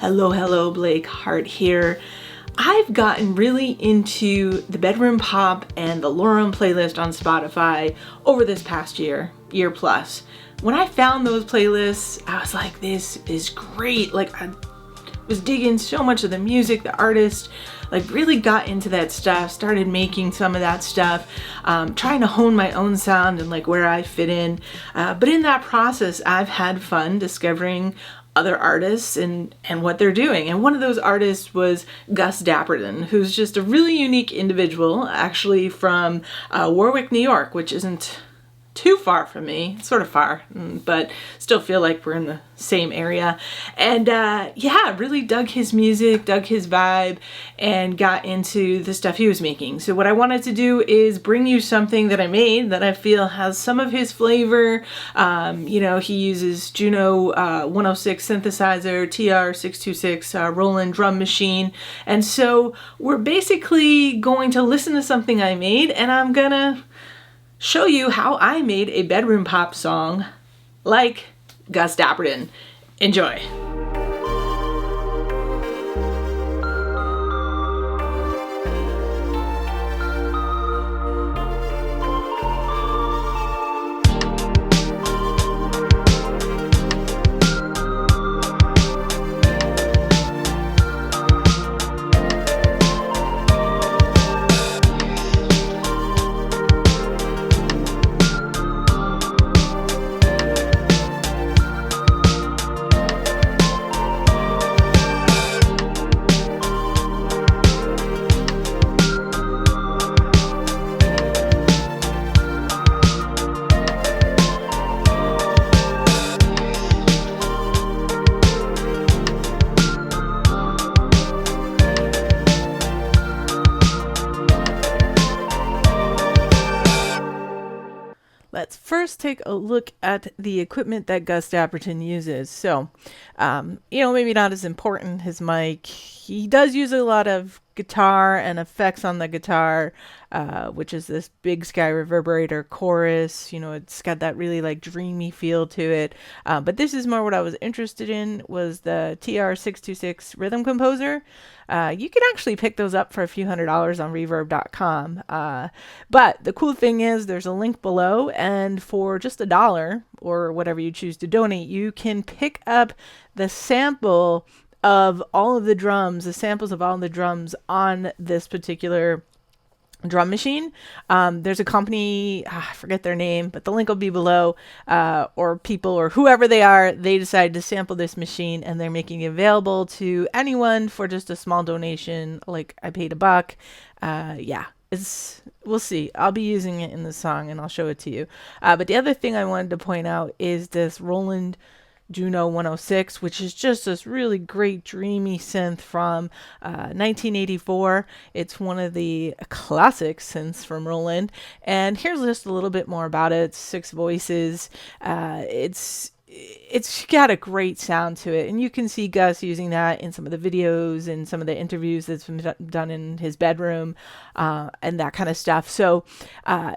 Hello, Blake Hart here. I've gotten really into the bedroom pop and the Lorem playlist on Spotify over this past year plus. When I found those playlists, I was like, this is great. Like, I was digging so much of the music, the artist, like really got into that stuff, started making some of that stuff, trying to hone my own sound and like where I fit in. But in that process, I've had fun discovering other artists and what they're doing. And one of those artists was Gus Dapperton, who's just a really unique individual, actually from Warwick, New York, which isn't too far from me, sort of far, but still feel like we're in the same area. And really dug his music, dug his vibe, and got into the stuff he was making. So what I wanted to do is bring you something that I made that I feel has some of his flavor. He uses Juno 106 synthesizer, TR-626 Roland drum machine. And so we're basically going to listen to something I made, and I'm gonna show you how I made a bedroom pop song like Gus Dapperton. Enjoy. Let's first take a look at the equipment that Gus Dapperton uses. So, maybe not as important, his mic. He does use a lot of guitar and effects on the guitar, which is this Big Sky reverberator chorus. It's got that really like dreamy feel to it. But this is more what I was interested in, was the TR-626 rhythm composer. You can actually pick those up for a few $100s on reverb.com. But the cool thing is there's a link below, and for just $1 or whatever you choose to donate, you can pick up the sample of all of the drums, the samples of all the drums on this particular drum machine. There's a company, I forget their name, but the link will be below, or people or whoever they are, they decided to sample this machine and they're making it available to anyone for just a small donation. Like I paid $1. We'll see. I'll be using it in the song and I'll show it to you. But the other thing I wanted to point out is this Roland Juno 106, which is just this really great dreamy synth from 1984. It's one of the classic synths from Roland. And here's just a little bit more about it. It's 6 voices. It's got a great sound to it, and you can see Gus using that in some of the videos and some of the interviews that's been done in his bedroom, and that kind of stuff. So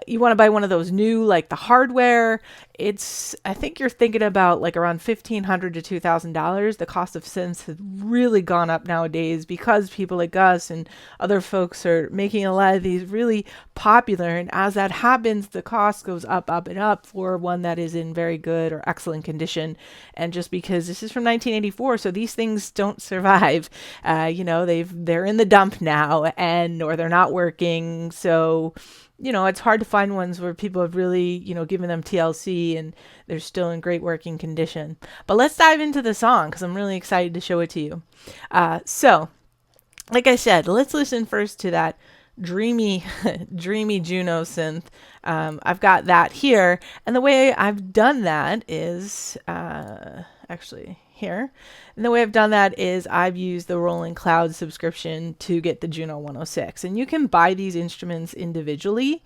you want to buy one of those new, like the hardware. I think you're thinking about like around $1,500 to $2,000. The cost of synths has really gone up nowadays because people like Gus and other folks are making a lot of these really popular, and as that happens, the cost goes up and up for one that is in very good or excellent condition. And just because this is from 1984, so these things don't survive. They're in the dump now, or they're not working. So, it's hard to find ones where people have really, given them TLC and they're still in great working condition. But let's dive into the song because I'm really excited to show it to you. So, like I said, let's listen first to that dreamy Juno synth. I've got that here, and the way I've done that is here. And the way I've done that is I've used the Rolling Cloud subscription to get the Juno 106, and you can buy these instruments individually,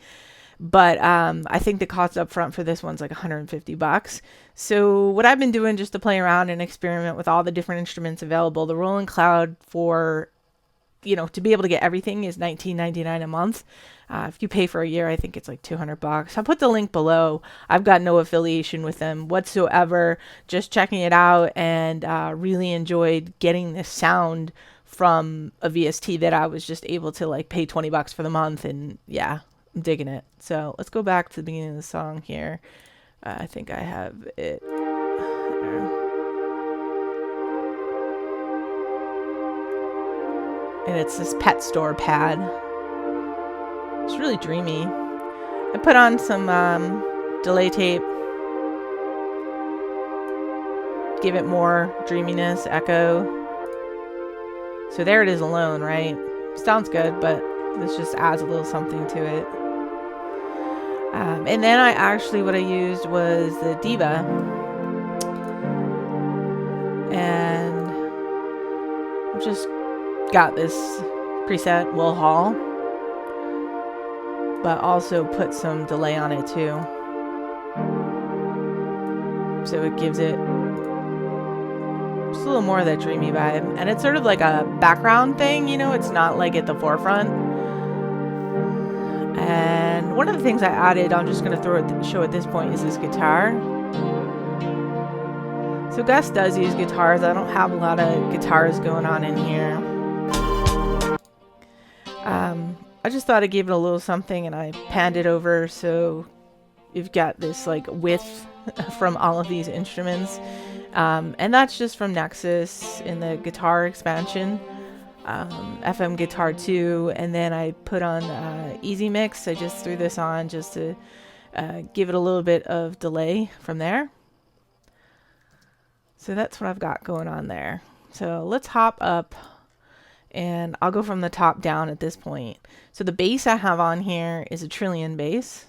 but I think the cost up front for this one's like $150. So what I've been doing just to play around and experiment with all the different instruments available, the Rolling Cloud for you know, to be able to get everything is $19.99 a month. If you pay for a year, I think it's like $200. I'll put the link below. I've got no affiliation with them whatsoever. Just checking it out, and really enjoyed getting this sound from a VST that I was just able to like pay $20 for the month, and yeah, I'm digging it. So let's go back to the beginning of the song here. I think I have it there. And it's this pet store pad. It's really dreamy. I put on some delay tape. Give it more dreaminess, echo. So there it is alone, right? Sounds good, but this just adds a little something to it. And then what I used was the Diva. And I've just got this preset, Will Hall, but also put some delay on it too. So it gives it just a little more of that dreamy vibe. And it's sort of like a background thing, you know, it's not like at the forefront. And one of the things I added, I'm just going to show at this point, is this guitar. So Gus does use guitars. I don't have a lot of guitars going on in here. I just thought I gave it a little something, and I panned it over so you've got this like width from all of these instruments. And that's just from Nexus in the guitar expansion. FM Guitar 2, and then I put on Easy Mix. I just threw this on just to give it a little bit of delay from there. So that's what I've got going on there. So let's hop up, and I'll go from the top down at this point. So the bass I have on here is a Trillion bass.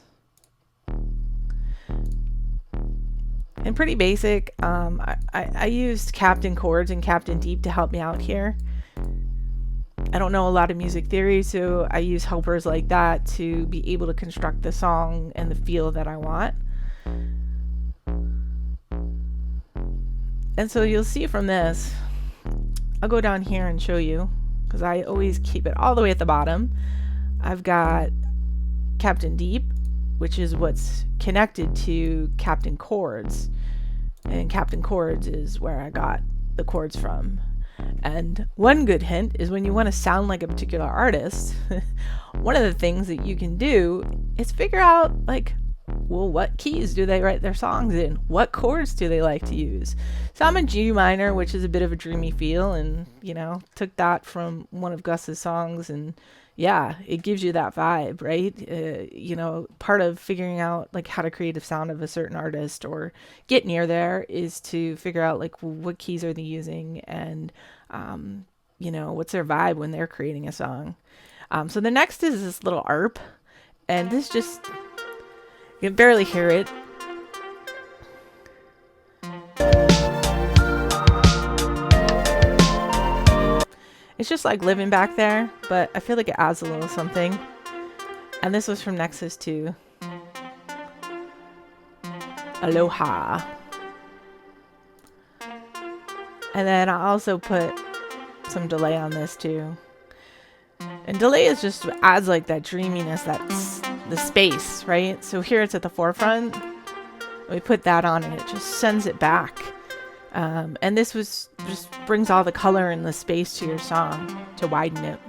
And pretty basic. I used Captain Chords and Captain Deep to help me out here. I don't know a lot of music theory, so I use helpers like that to be able to construct the song and the feel that I want. And so you'll see from this, I'll go down here and show you, because I always keep it all the way at the bottom. I've got Captain Deep, which is what's connected to Captain Chords. And Captain Chords is where I got the chords from. And one good hint is when you want to sound like a particular artist, one of the things that you can do is figure out, like, well, what keys do they write their songs in? What chords do they like to use? So I'm in G minor, which is a bit of a dreamy feel, and, you know, took that from one of Gus's songs, and yeah, it gives you that vibe, right? You know, part of figuring out like how to create a sound of a certain artist or get near there is to figure out like what keys are they using, and you know, what's their vibe when they're creating a song. So the next is this little ARP, and this just, you can barely hear it. It's just like living back there, but I feel like it adds a little something. And this was from Nexus 2. Aloha. And then I also put some delay on this too. And delay is just adds like that dreaminess, that's the space, right? So here it's at the forefront. We put that on and it just sends it back. And this was just brings all the color and the space to your song to widen it.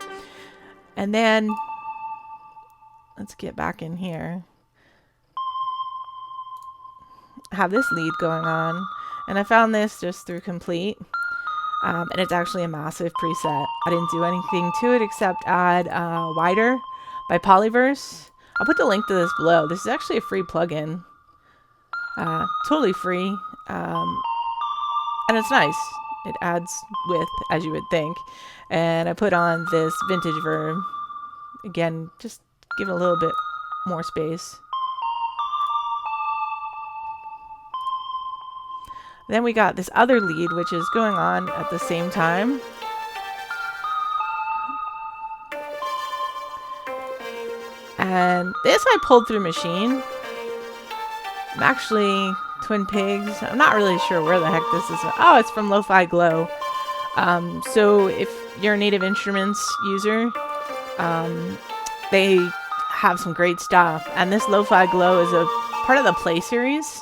And then let's get back in here. I have this lead going on, and I found this just through Complete. And it's actually a massive preset. I didn't do anything to it except add Wider by Polyverse. I'll put the link to this below. This is actually a free plugin. Totally free. And it's nice. It adds width, as you would think. And I put on this vintage verb. Again, just give it a little bit more space. Then we got this other lead, which is going on at the same time. And this I pulled through Machine. I'm actually Twin Pigs. I'm not really sure where the heck this is. Oh, it's from Lo-Fi Glow. So if you're a Native Instruments user, they have some great stuff. And this Lo-Fi Glow is a part of the Play series.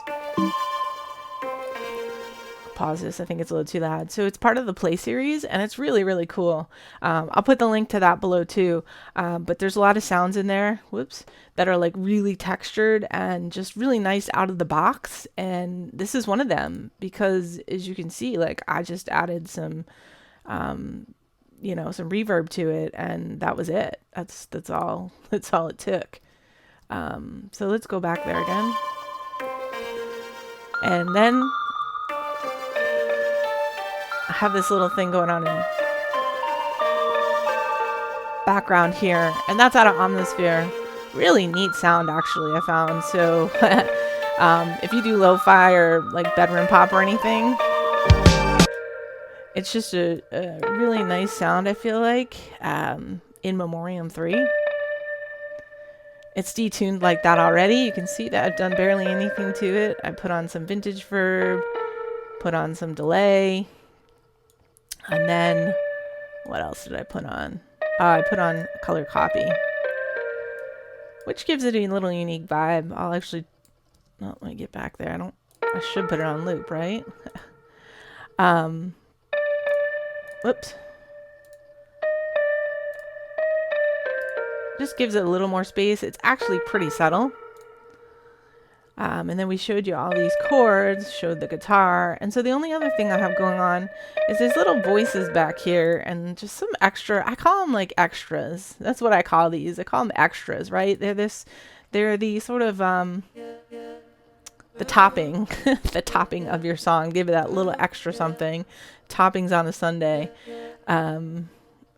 Pause this, I think it's a little too loud. So it's part of the Play series, and it's really, really cool. I'll put the link to that below too. But there's a lot of sounds in there, whoops, that are like really textured and just really nice out of the box. And this is one of them because, as you can see, like I just added some, you know, some reverb to it, and that was it. That's all it took. So let's go back there again, and then I have this little thing going on in background here, and that's out of Omnisphere. Really neat sound, actually, I found. So if you do lo-fi or like bedroom pop or anything, it's just a really nice sound, I feel like, in Memoriam 3. It's detuned like that already. You can see that I've done barely anything to it. I put on some vintage verb, put on some delay, and then what else did I put on? I put on color copy, which gives it a little unique vibe. I'll actually, let me get back there. I should put it on loop, right? Whoops. Just gives it a little more space. It's actually pretty subtle. And then we showed you all these chords, showed the guitar. And so the only other thing I have going on is these little voices back here and just some extra, I call them like extras. That's what I call these. I call them extras, right? They're the sort of, the topping, the topping of your song. Give it that little extra something. Toppings on a Sunday. And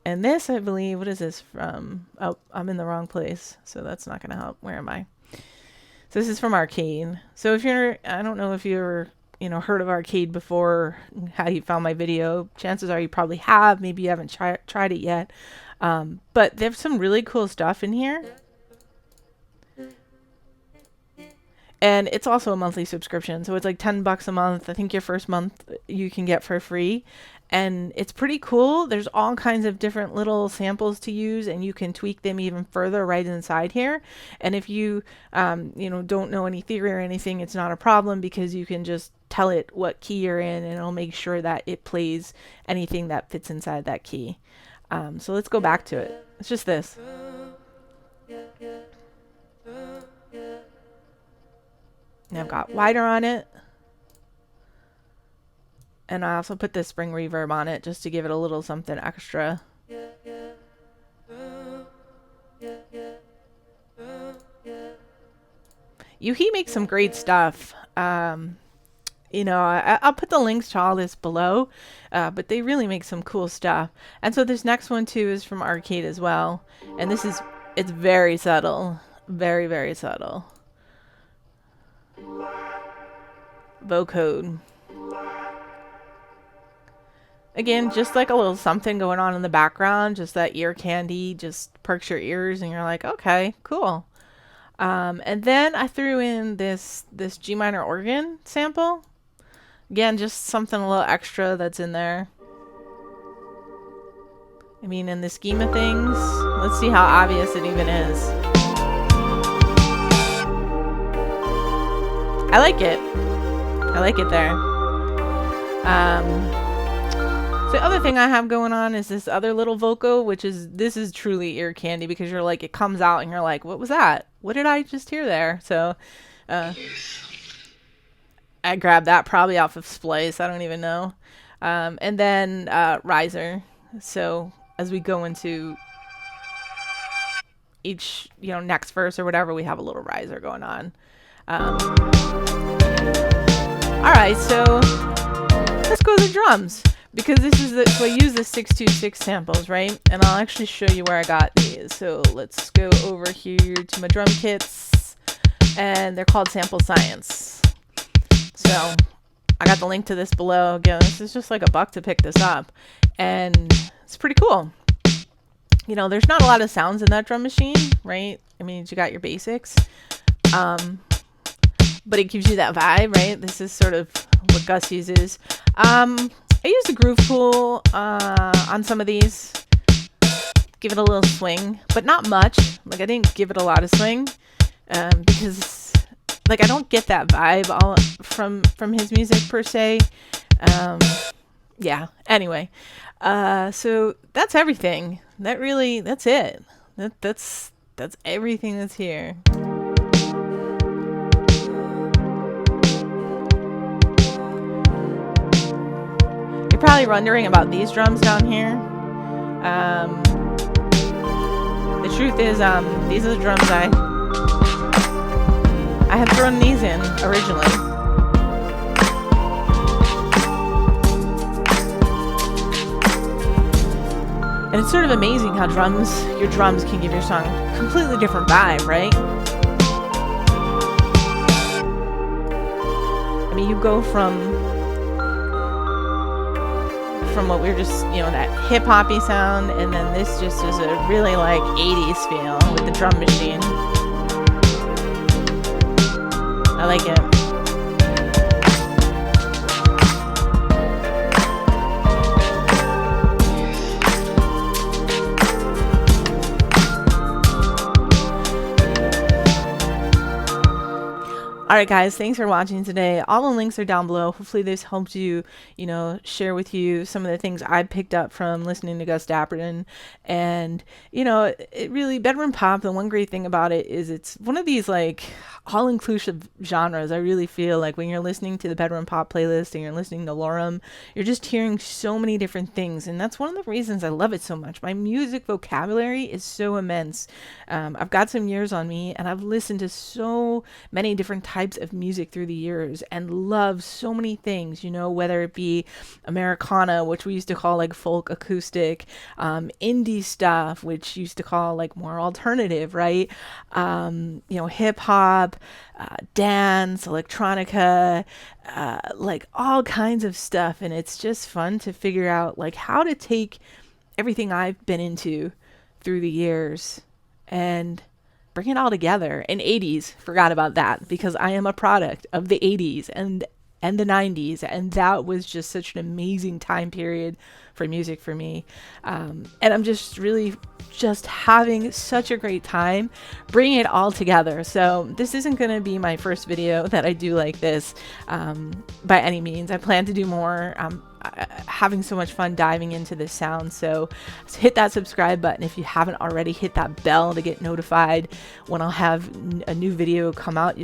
this, I believe, what is this from? Oh, I'm in the wrong place. So that's not going to help. Where am I? So this is from Arcade. So if you're, I don't know if you're, heard of Arcade before, how you found my video. Chances are you probably have. Maybe you haven't tried it yet. But there's some really cool stuff in here. And it's also a monthly subscription. So it's like $10 a month. I think your first month you can get for free. And it's pretty cool. There's all kinds of different little samples to use, and you can tweak them even further right inside here. And if you, don't know any theory or anything, it's not a problem because you can just tell it what key you're in, and it'll make sure that it plays anything that fits inside that key. So let's go back to it. It's just this. And I've got wider on it. And I also put this spring reverb on it just to give it a little something extra. Yuhi makes some great stuff. I'll put the links to all this below, but they really make some cool stuff. And so this next one too is from Arcade as well. And it's very subtle. Very, very subtle. Vocode. Again, just like a little something going on in the background, just that ear candy just perks your ears and you're like, okay, cool. And then I threw in this G minor organ sample. Again, just something a little extra that's in there. I mean, in the scheme of things, let's see how obvious it even is. I like it. I like it there. So the other thing I have going on is this other little vocal, this is truly ear candy because you're like, it comes out and you're like, what was that? What did I just hear there? So I grabbed that probably off of Splice. I don't even know. And then riser. So as we go into each, next verse or whatever, we have a little riser going on. All right, so let's go to the drums. Because so I use the 626 samples, right? And I'll actually show you where I got these. So let's go over here to my drum kits. And they're called Sample Science. So I got the link to this below. Again, this is just like $1 to pick this up. And it's pretty cool. There's not a lot of sounds in that drum machine, right? I mean, you got your basics. But it gives you that vibe, right? This is sort of what Gus uses. I use the groove tool on some of these. Give it a little swing, but not much. Like, I didn't give it a lot of swing because, like, I don't get that vibe all from his music per se. Yeah. Anyway, so that's everything. That's it. That's everything that's here. You're probably wondering about these drums down here. The truth is, these are the drums I had thrown these in originally. And it's sort of amazing how your drums can give your song a completely different vibe, right? I mean, you go from what we were just, that hip-hoppy sound, and then this just is a really like 80s feel with the drum machine. I like it. Alright guys, thanks for watching today. All the links are down below. Hopefully this helped you, share with you some of the things I picked up from listening to Gus Dapperton. And, it really, bedroom pop, the one great thing about it is it's one of these like all-inclusive genres. I really feel like when you're listening to the bedroom pop playlist and you're listening to Lorem, you're just hearing so many different things. And that's one of the reasons I love it so much. My music vocabulary is so immense. I've got some years on me and I've listened to so many different types of music through the years and love so many things, whether it be Americana, which we used to call like folk acoustic, indie stuff, which used to call like more alternative, right? Hip hop, dance, electronica, like all kinds of stuff. And it's just fun to figure out like how to take everything I've been into through the years and bring it all together. And 80s, forgot about that because I am a product of the 80s and the 90s, and that was just such an amazing time period for music for me. And I'm just really just having such a great time bringing it all together. So this isn't going to be my first video that I do like this by any means. I plan to do more. Having so much fun diving into this sound, so hit that subscribe button if you haven't already. Hit that bell to get notified when I'll have a new video come out.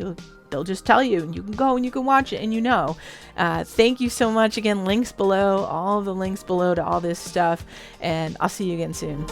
They'll just tell you, and you can go and you can watch it, and thank you so much. Again, links below, all of the links below to all this stuff, and I'll see you again soon.